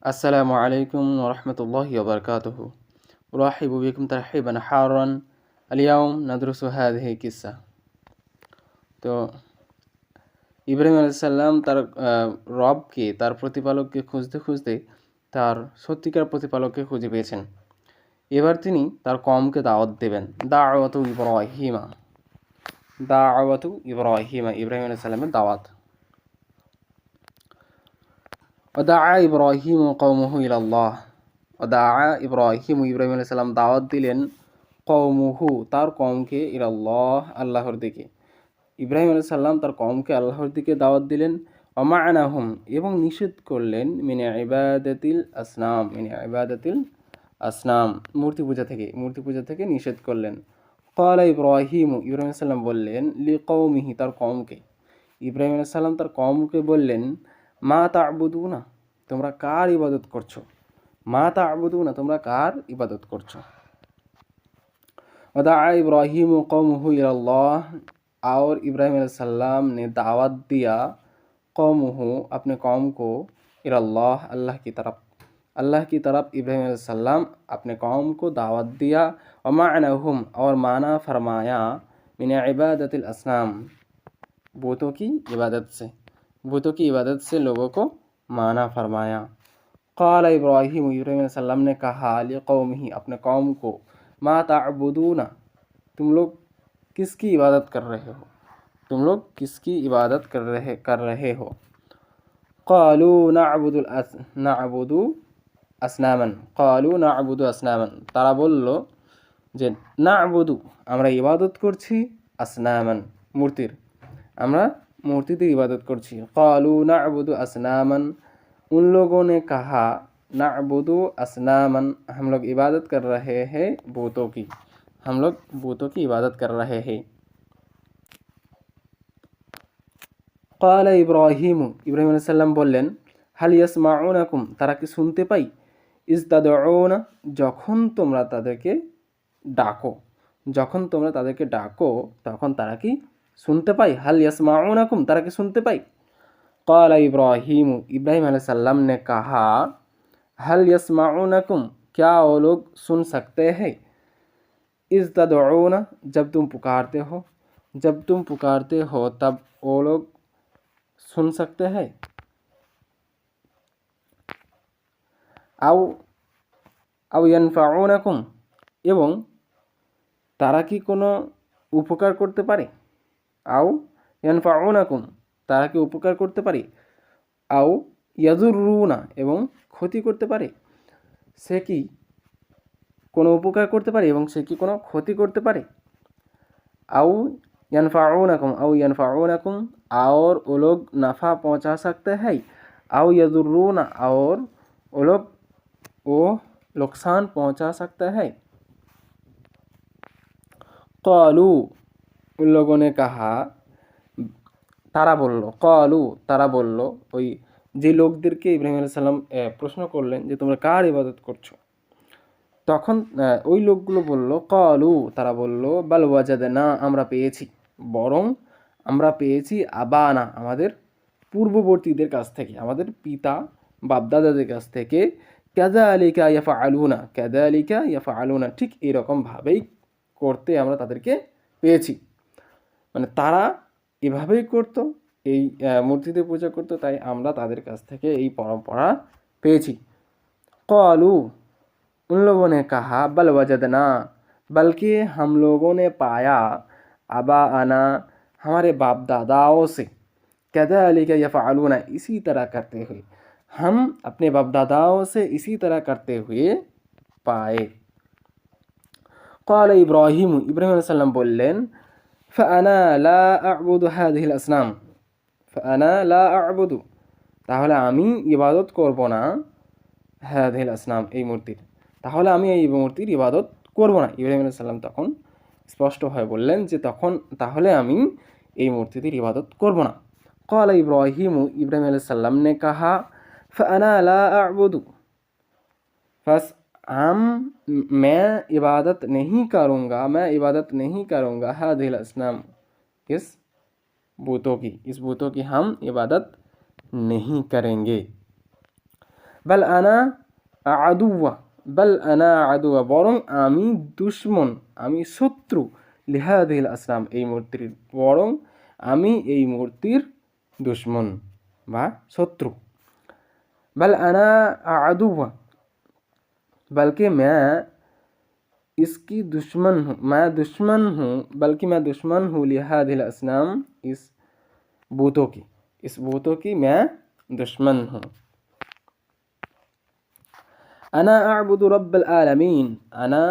السلام عليكم ورحمة الله وبركاته. أرحب بكم ترحيبا حارا. اليوم ندرس هذه القصة. তো ইব্রাহিম আলাইহিস সালাম তার রবকে, তার প্রতিপালককে খুঁজতে খুঁজতে তার সত্যিকার প্রতিপালককে খুঁজে পেয়েছেন। এবার তিনি তার কওমকে দাওয়াত দেবেন। দাওয়াতু ইব্রাহিমা, ইব্রাহিম আলাইহিস সালামের দাওয়াত। ওয়াদাআ ইব্রাহিমু কওমুহু ইলাল্লাহ। ইব্রাহিম আলাইহিস সালাম দাওয়াত দিলেন কওমুহু, তার কওমকে, ইলাল্লাহ, আল্লাহর দিকে। ইব্রাহিম আলাইহিস সালাম তার কওমকে আল্লাহর দিকে দাওয়াত দিলেন। ওয়ামা'নাহুম, এবং নিষেধ করলেন মিন ইবাদাতিল আসনাম, মূর্তি পূজা থেকে নিষেধ করলেন। ক্বালা ইব্রাহিম আলাইহিস সালাম বললেন লিকওমিহি, তার কওমকে। ইব্রাহিম আলাইহিস সালাম তার কওমকে বললেন মা তা'বুদুনা, তোমরা কার ইবাদত করছো? তোমরা কার ইবাদত করছো? वदाआ इब्राहिम कौमुहु इलल्लाह, और इब्राहिम अलैहिस्सलाम ने दावत दिया कौमुहु, अपने कौम को, इलल्लाह, अल्लाह की तरफ इब्राहिम अलैहिस्सलाम अपने कौम को दावत दिया। वमाअनहुम, और माना फरमाया, मिन इबादतिल असनाम, बूतों की इबादत से लोगों को माना फरमाया। क़ाल इब्राहिम अलैहिस्सलाम ने कहा लिक़ौमिही, अपने कौम को, मा ता'बुदूना, तुम लोग किसकी इबादत कर रहे हो? क़ालू नअबुदु असनामन, तारा बोलल যে না'বুদু, আমরা ইবাদত করছি, আসনামান, আমরা मूर्तिर इबादत करছি। क़ालू नअबुदु असनामन, उन लोगों ने कहा नअबुदु असनामन, हम लोग इबादत कर रहे हैं बूतों की, इबादत कर रहे हैं। क़ाल इब्राहिम अलैहिस सलाम बोलें हल यसमाउनकुम, तारा कि सुनते पाई, इज़ तदऊना, যখন তোমরা তাদেরকে ডাকো, তখন তারা কি শুনতে পাই? হাল ইয়াসমাউনাকুম, তারা কি শুনতে পাই? क़ाल इब्राहिम अलैहिस सलाम ने कहा हल यसमाउनकुम, क्या वो लोग सुन सकते हैं? इज़ तदऊना, जब तुम पुकारते हो तब वो लोग सुन सकते हैं। আও ইয়ানফাউনাকুম, এবং তারা কি কোনো উপকার করতে পারে? আও ইয়ানফাউনাকুম, তারা কি উপকার করতে পারে? আও ইয়াজুরুনা, এবং ক্ষতি করতে পারে? সে কি কোনো উপকার করতে পারে এবং সে কি কোনো ক্ষতি করতে পারে? আও ইয়ানফাউনাকুম, और वो लोग नफ़ा पहुँचा सकते हैं। आओ यजुर्रूना, और वो लोग नुकसान पहुँचा सकते हैं। क़ालू, उन लोगों ने कहा, তারা বলল, ওই যে লোকদেরকে ইব্রাহিম আলাইহিস সালাম প্রশ্ন করলেন যে তোমরা কার ইবাদত করছো, তখন ওই লোকগুলো বলল, ক্বালু, তারা বলল, বাল ওয়াজাদনা, বরং আমরা পেয়েছি আবানা, আমাদের পূর্ববর্তীদের কাছ থেকে, আমাদের পিতা বাপদাদাদের কাছ থেকে, কাযালিকা ইয়াফআলুনা, ঠিক এরকমভাবেই করতে আমরা তাদেরকে পেয়েছি। মানে তারা এভাবেই করতো, এই মূর্তিতে পূজা করতো, তাই আমরা তাদের কাছ থেকে এই পরম্পরা পেয়েছি। ক্বালু, उन लोगों ने कहा बल वजदना, बल्कि हम लोगों ने पाया, आबाअना, हमारे बाप दादाओं से, कज़ालिका यफ़अलूना, इसी तरह करते हुए, हम अपने बाप दादाओं से इसी तरह करते हुए पाए। क़ाल इब्राहिम अलैहिस सलाम बोलें फ़अना ला अअबुदु हाज़िहिल असनाम, তাহলে আমি ইবাদত করব না, হাযিহিল আসনাম, এই মূর্তির, ইবাদত করব না। ইব্রাহিম আলাইহিস সালাম তখন স্পষ্টভাবে বললেন যে তাহলে আমি এই মূর্তিটির ইবাদত করব না। ক্বালা ইব্রাহিম আলাইহিস সালাম ने कहा फ़अना ला अअबुदु, बस मैं इबादत नहीं करूँगा हाज़िहिल असनाम, इस बूतों की हम इबादत नहीं करेंगे। বাল আনা আদুয়া, বাল আনা আদুয়া, বরং আমি দুশ্মন, আমি শত্রু, লিহাদিল আসনাম, এই মূর্তির, বরং আমি এই মূর্তির দুশ্মন বা শত্রু। बल अना अदुवा, बल्कि मैं इसकी दुश्मन हूँ, मैं दुश्मन हूँ, बल्कि मैं दुश्मन हूँ लिहादिल असनाम, इस बूतों की, इस बूतों की मैं दुश्मन हूँ। अना अअबुदु रब्बल आलमीन, अना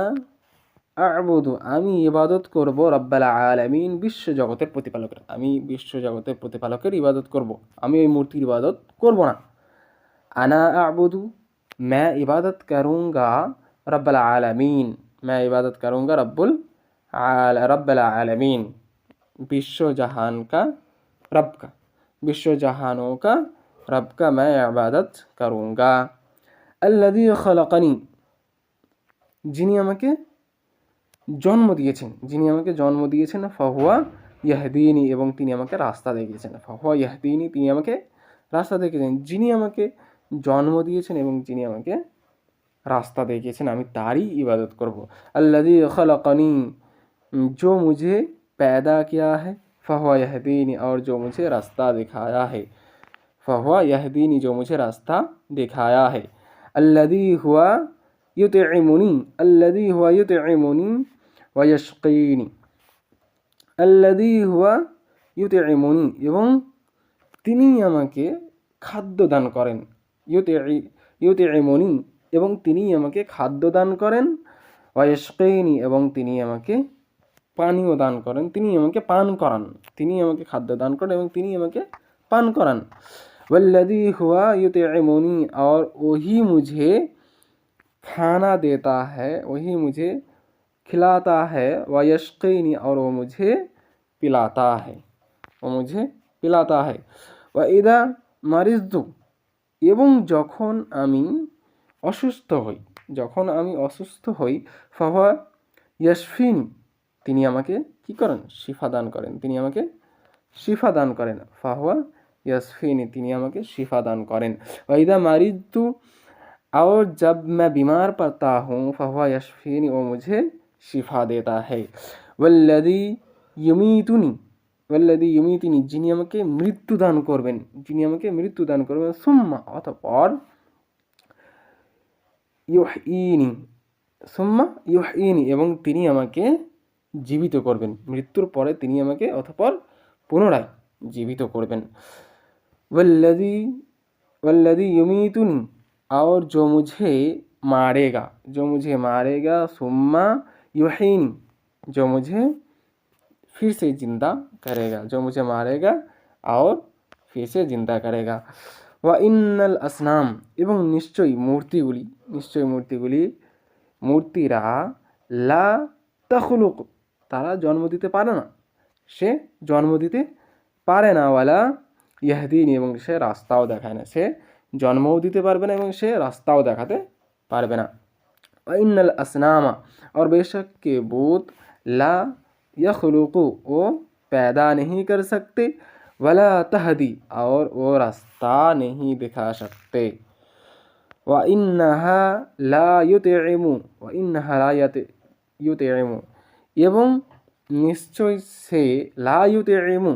अअबुदु, আমি ইবাদত করব, রব্বাল আলামিন, বিশ্ব জগতের প্রতিপালকের, আমি বিশ্ব জগতের প্রতিপালকের ইবাদত করব, আমি ওই মূর্তির ইবাদত করব না। अना अअबुदु, मैं इबादत करूँगा, रब्बल आलमीन, मैं इबादत करूँगा रब्बल आलमीन, विश्व जहान का रब का, विश्व जहानों का रब का मैं इबादत करूँगा। अल्लज़ी खलक़नी, যিনি আমাকে জন্ম দিয়েছেন, যিনি আমাকে জন্ম দিয়েছেন, ফাহুয়া ইয়াহদিনী, এবং তিনি আমাকে রাস্তা দেখিয়েছেন, ফাহুয়া ইয়াহদিনী, তিনি আমাকে রাস্তা দেখিয়েছেন, যিনি আমাকে জন্ম দিয়েছেন এবং যিনি আমাকে रास्ता देখিয়েছেন, আমি तारी इबादत करब। अल्लज़ी खलक़नी, जो मुझे पैदा किया है, फ़हुवा यहदीनी, और जो मुझे रास्ता दिखाया है, फ़हुवा यहदीनी, जो मुझे रास्ता दिखाया है। अल्लज़ी हुआ युतइमुनी, अल्लज़ी हुआ युतइमुनी व यस्क़ीनी, अल्लज़ी हुआ युतइमुनी, এবং তিনি আমাকে খাদ্য দান করেন, ইউতিইমুনি, এবং তিনি আমাকে খাদ্য দান করেন, ওয়াইশকিনি, এবং তিনি আমাকে পানীয় দান করেন, তিনি আমাকে পান করান, তিনি আমাকে খাদ্য দান করেন এবং তিনি আমাকে পান করান। वल्लज़ी हुआ युतइमुनी, और वही मुझे खाना देता है, वही मुझे खिलाता है, वयस्क़ीनी, और वो मुझे पिलाता है, वो मुझे पिलाता है। वइदा मरिज़तु, এবং যখন আমি অসুস্থ হই, যখন আমি অসুস্থ হই, ফাহুয়া ইয়াশফিনি, তিনি আমাকে কি করেন, শিফা দান করেন, তিনি আমাকে শিফা দান করেন, ফাহুয়া ইয়াশফিনি, তিনি আমাকে শিফা দান করেন। ওয়াইদা মারিদতু, और जब मैं बीमार पड़ता हूँ, फाहुआ यशफीनी, वो मुझे शिफा देता है। वल्लज़ी युमीतुनी, वल्लज़ी युमीतुनी, যিনি আমাকে মৃত্যু দান করবেন, যিনি আমাকে মৃত্যু দান করবেন, সুম্মা, অতঃপর, ইউহয়িনি, সুম্মা ইউহয়িনি, এবং তিনি আমাকে জীবিত করবেন, মৃত্যুর পরে তিনি আমাকে অতঃপর পুনরায় জীবিত করবেন। वल्लज़ी वल्लज़ी युमीतुनी, और जो मुझे मारेगा, जो मुझे मारेगा, सुम्मा युहयिनी, जो मुझे फिर से ज़िंदा करेगा, जो मुझे मारेगा और फिर से ज़िंदा करेगा। व इन्नल असनाम, এবং নিশ্চয়ই মূর্তিগুলি, নিশ্চয়ই মূর্তিগুলি, মূর্তিরা, লা তখলুক, তারা জন্ম দিতে পারে না, সে জন্ম দিতে পারে না, ওয়ালা ইয়াহদিনী, এবং সে রাস্তাও দেখায় না, সে জন্মও দিতে পারবে না এবং সে রাস্তাও দেখাতে পারবে না। ইন্নাল আসনামা, और बेशक के बूत, ला यखलुकु, वो पैदा नहीं कर सकते, वला तहदी, और वो रास्ता नहीं दिखा सकते। व इन्नहा ला युतइमु, व इन्नहा ला युतइमु, এবং নিশ্চয় সে, লা ইউতিইমু,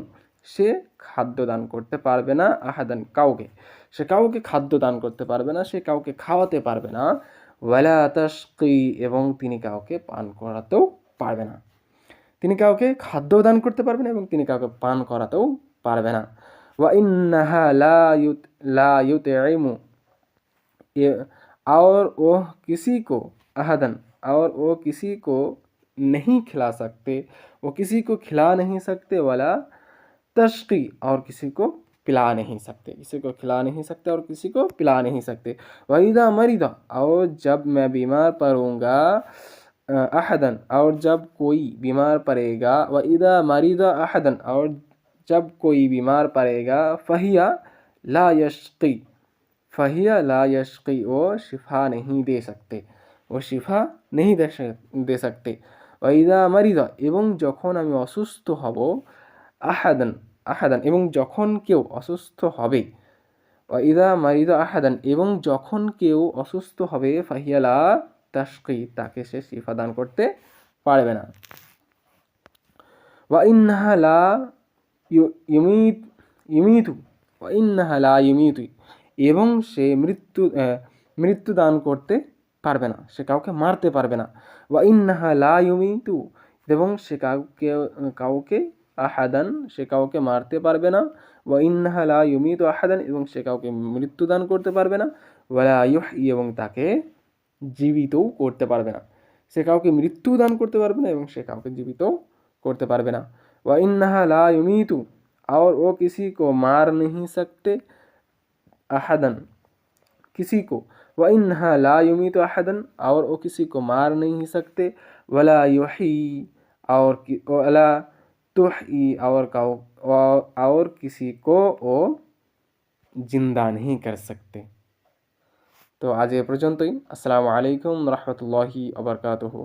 সে খাদ্য দান করতে পারবে না, আহাদান, কাউকে, সে কাউকে খাদ্য দান করতে পারবে না, সে কাউকে খাওয়াতে পারবে না, ওয়ালা তাশকি, এবং তিনি কাউকে পান করাতেও পারবে না, তিনি কাউকে খাদ্য দান করতে পারবে না এবং তিনি কাউকে পান করাতেও পারবে না। ওয়া ইন্নাহা লা युतइमु, और वो किसी को, अहदन, और वो किसी को नहीं खिला सकते, वो किसी को खिला नहीं सकते, वाला तशकी, और किसी को पिला नहीं सकते, किसी को खिला नहीं सकते और किसी को पिला नहीं सकते। वहीदा मरीदा, और जब मैं बीमार पड़ूँगा, अहदन, और जब कोई बीमार पड़ेगा, वहीदा मरीदा अहदन, और जब कोई बीमार पड़ेगा, फ़हिया ला यशकी, फ़हिया ला यशकी, वो शिफा नहीं दे सकते, वो शिफा नहीं दे सकते। वहीदा मरीदा, এবং যখন আমি অসুস্থ হব, আহাদান, আহাদান, এবং যখন কেউ অসুস্থ হবে, ওয়া ইদা মারিদা আহাদান, এবং যখন কেউ অসুস্থ হবে, ফাহিয়া লা তাশকি, তাকে সে শিফা দান করতে পারবে না। ওয়া ইন্নাহা লা ইউমিত ইউমিতু ওয়া ইন্নাহা লা ইউমিতু, এবং সে মৃত্যু দান করতে পারবে না, সে কাউকে মারতে পারবে না। ওয়া ইন্নাহা লা ইউমিতু, এবং সে কাউকে আহাদান, সে কাউকে মারতে পারবে না। ওয়া ইন্নাহা লা ইউমিতু আহাদান, এবং সে কাউকে মৃত্যু দান করতে পারবে না। ওয়ালা ইউহয়ি, এবং তাকে জীবিতও করতে পারবে না। সে কাউকে মৃত্যু দান করতে পারবে না এবং সে কাউকে জীবিতও করতে পারবে না। ওয়া ইন্নাহা লা ইউমিতু, और वो किसी को मार नहीं सकते अहदन, किसी को। व इन्हा ला युमीतु अहदन, और वो किसी को मार नहीं सकते। वला युही, वला तुही, और किसी को वो जिंदा नहीं कर सकते। तो आज ये पर्यन्तই। আসসালামু আলাইকুম রহমতুল্লাহি ওয়া বারাকাতুহু।